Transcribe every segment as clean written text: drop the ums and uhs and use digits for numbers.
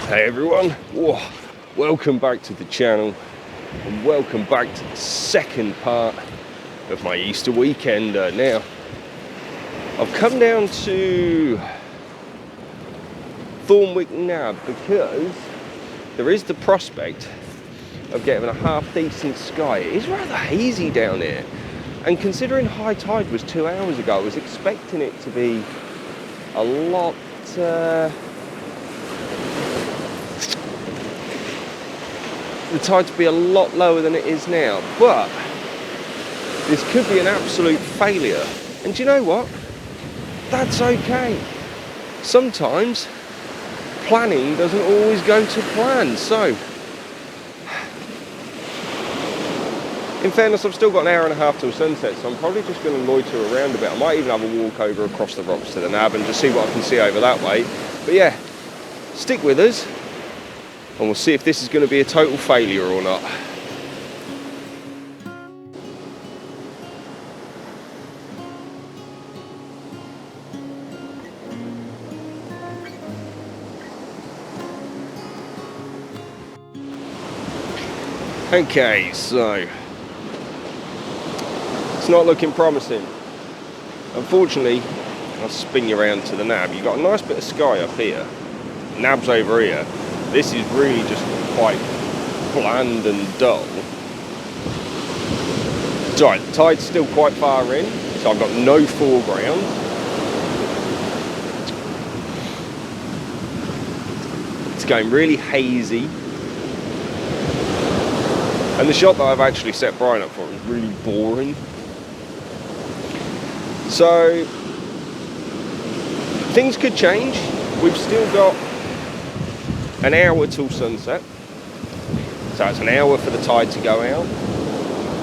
Hey everyone, whoa, welcome back to the channel and welcome back to the second part of my Easter weekend. Now, I've come down to Thornwick Nab because there is the prospect of getting a half decent sky. It is rather hazy down here, and considering high tide was 2 hours ago, I was expecting it to be a lot the tide to be a lot lower than it is now, but this could be an absolute failure. And do you know what? That's okay. Sometimes planning doesn't always go to plan. So, in fairness, I've still got an hour and a half till sunset, so I'm probably just going to loiter around a bit. I might even have a walk over across the rocks to the Nab and just see what I can see over that way. But yeah, stick with us, and we'll see if this is going to be a total failure or not. Okay, so it's not looking promising. Unfortunately, I'll spin you around to the Nab. You've got a nice bit of sky up here. Nab's over here. This is really just quite bland and dull. It's alright, the tide's still quite far in, so I've got no foreground. It's going really hazy. And the shot that I've actually set Brian up for is really boring. So, things could change. We've still got an hour till sunset. So it's an hour for the tide to go out,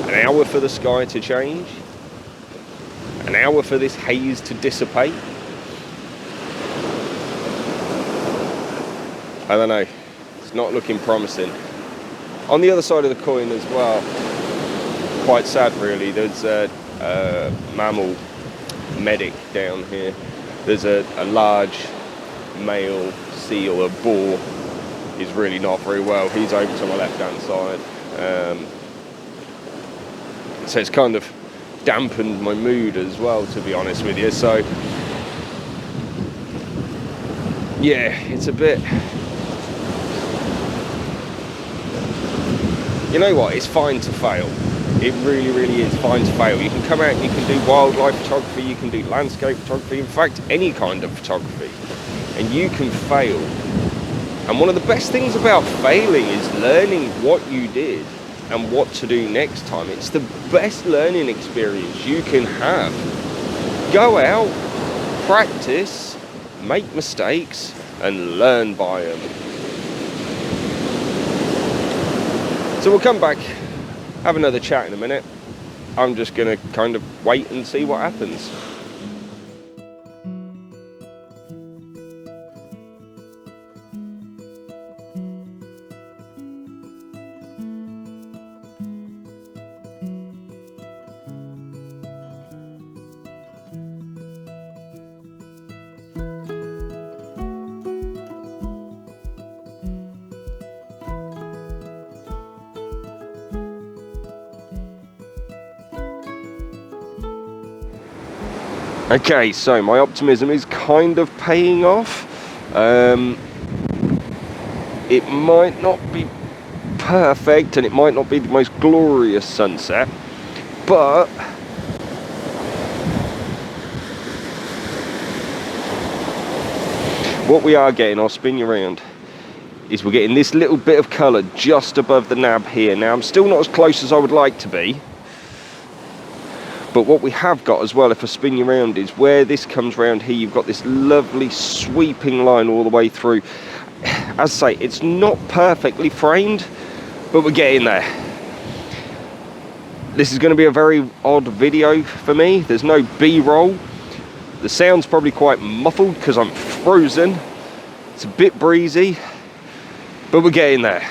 an hour for the sky to change, an hour for this haze to dissipate. I don't know, it's not looking promising. On the other side of the coin as well, quite sad really, there's a mammal medic down here. There's a large male seal, a boar. He's really not very well. He's over to my left-hand side. So it's kind of dampened my mood as well, to be honest with you. So, yeah, it's a bit... You know what? It's fine to fail. It really, really is fine to fail. You can come out and you can do wildlife photography, you can do landscape photography, in fact, any kind of photography. And you can fail. And one of the best things about failing is learning what you did and what to do next time. It's the best learning experience you can have. Go out, practice, make mistakes, and learn by them. So we'll come back, have another chat in a minute. I'm just going to kind of wait and see what happens. Okay, so my optimism is kind of paying off. It might not be perfect and it might not be the most glorious sunset, but what we are getting, I'll spin you around, is we're getting this little bit of colour just above the Nab here. Now, I'm still not as close as I would like to be. But what we have got as well, if I spin you around, is where this comes round here, you've got this lovely sweeping line all the way through. As I say, it's not perfectly framed, but we're getting there. This is going to be a very odd video for me. There's no B-roll. The sound's probably quite muffled because I'm frozen. It's a bit breezy, but we're getting there.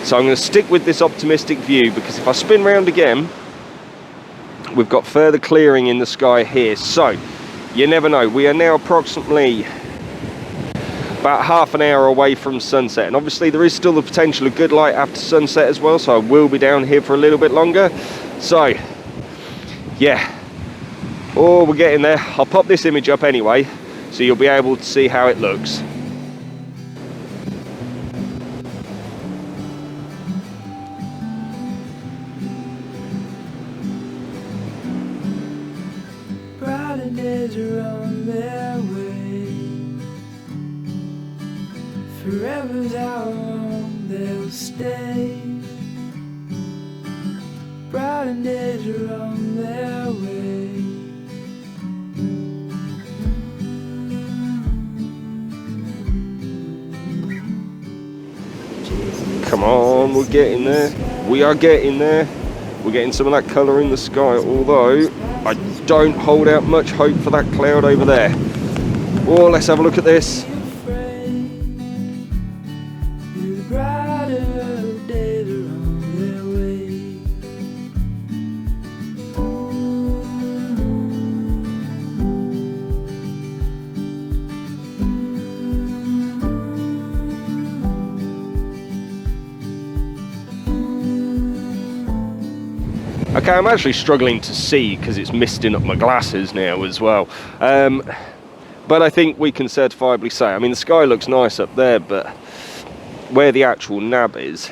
So I'm going to stick with this optimistic view, because if I spin round again, we've got further clearing in the sky here. So you never know. We are now approximately about half an hour away from sunset, and obviously there is still the potential of good light after sunset as well, so I will be down here for a little bit longer. So yeah, oh, we're getting there. I'll pop this image up anyway so you'll be able to see how it looks. Brighter days are on their way. Forever's how long they'll stay. Brighter days are on their way. Come on, we're getting there. We are getting there. We're getting some of that colour in the sky, although I don't hold out much hope for that cloud over there. Oh, let's have a look at this. Okay, I'm actually struggling to see because it's misting up my glasses now as well. But I think we can certifiably say, I mean, the sky looks nice up there, but where the actual nab is,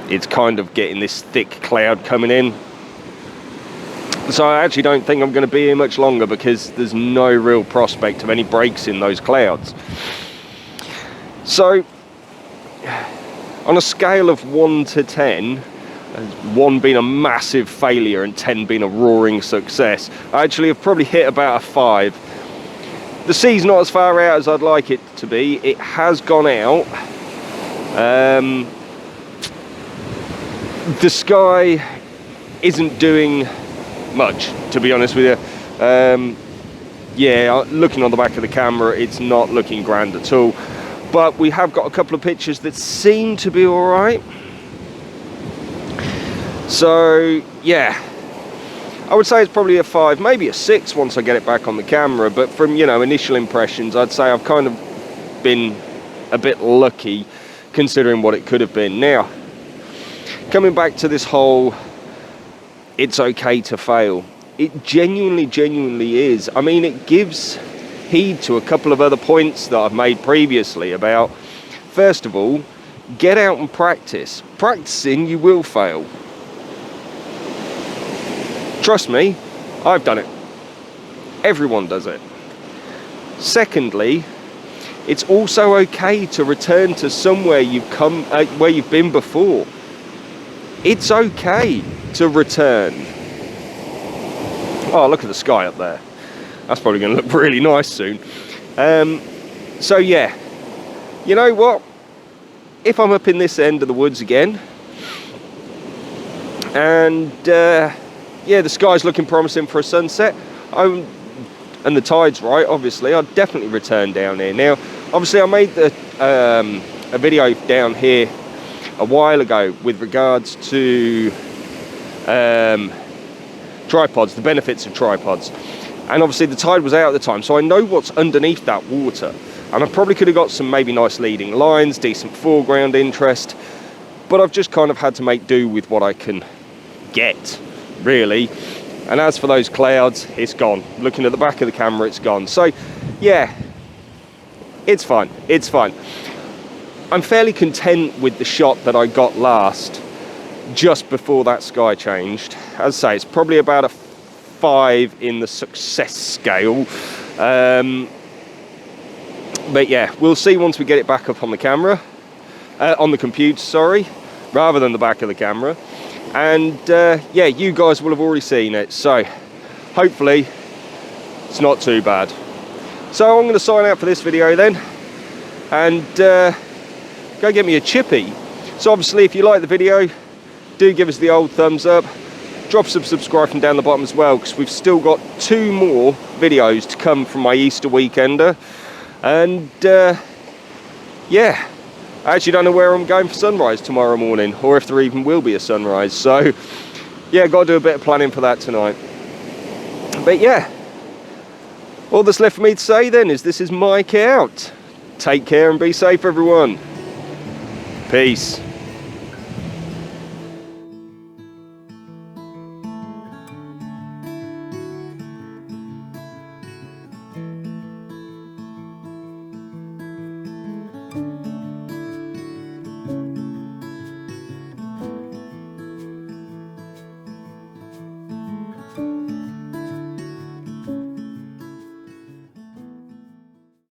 it's kind of getting this thick cloud coming in. So I actually don't think I'm going to be here much longer because there's no real prospect of any breaks in those clouds. So on a scale of 1 to 10, 1 being a massive failure and 10 being a roaring success, I actually have probably hit about a 5. The sea's not as far out as I'd like it to be. It has gone out. The sky isn't doing much, to be honest with you. Yeah, looking on the back of the camera, it's not looking grand at all. But we have got a couple of pictures that seem to be all right. So yeah, I would say it's probably a 5, maybe a 6 once I get it back on the camera. But from, you know, initial impressions, I'd say I've kind of been a bit lucky considering what it could have been. Now, coming back to this whole, it's okay to fail. It genuinely is. I mean, it gives heed to a couple of other points that I've made previously about, first of all, get out and practice. Practicing, you will fail. Trust me, I've done it. Everyone does it. Secondly, it's also okay to return to somewhere you've come, where you've been before. It's okay to return. Oh, look at the sky up there. That's probably going to look really nice soon. So yeah, you know what? If I'm up in this end of the woods again, and yeah, the sky's looking promising for a sunset, and the tide's right, obviously, I'd definitely return down here. Now, obviously, I made a video down here a while ago with regards to tripods, the benefits of tripods. And obviously the tide was out at the time, so I know what's underneath that water. And I probably could have got some maybe nice leading lines, decent foreground interest, but I've just kind of had to make do with what I can get, really. And as for those clouds, it's gone. Looking at the back of the camera, it's gone. So yeah, it's fine, it's fine. I'm fairly content with the shot that I got last, just before that sky changed. As I say, it's probably about a 5 in the success scale. But yeah, we'll see once we get it back up on the camera, on the computer, sorry, rather than the back of the camera. And yeah, you guys will have already seen it, so hopefully it's not too bad. So I'm going to sign out for this video then, and go get me a chippy. So obviously, if you like the video, do give us the old thumbs up. Drop some subscribe from down the bottom as well, because we've still got 2 more videos to come from my Easter weekender. And yeah, I actually don't know where I'm going for sunrise tomorrow morning, or if there even will be a sunrise. So yeah, got to do a bit of planning for that tonight. But yeah, all that's left for me to say then is this is Mike out. Take care and be safe, everyone. Peace.